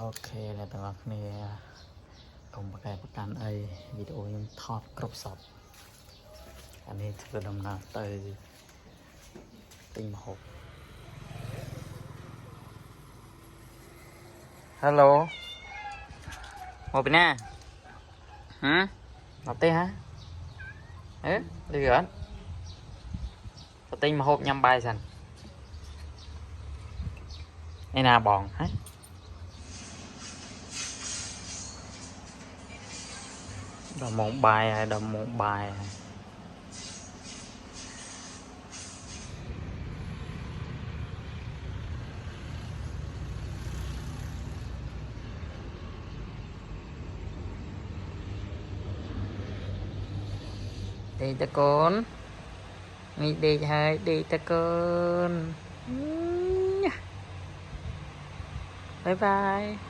Ok là tụi bạn này cùng bậc bậccan ấy video nhưng thọt crop sọt anh ấy từ đồng nào tới tinh hộp. Hello một bên nè hả nó tê hả ế đi gần tinh mà hộp nhâm bài sẵn đây nào bòn hả đầm một bài đầm một bài đi ta con đi hai đi ta con bye bye.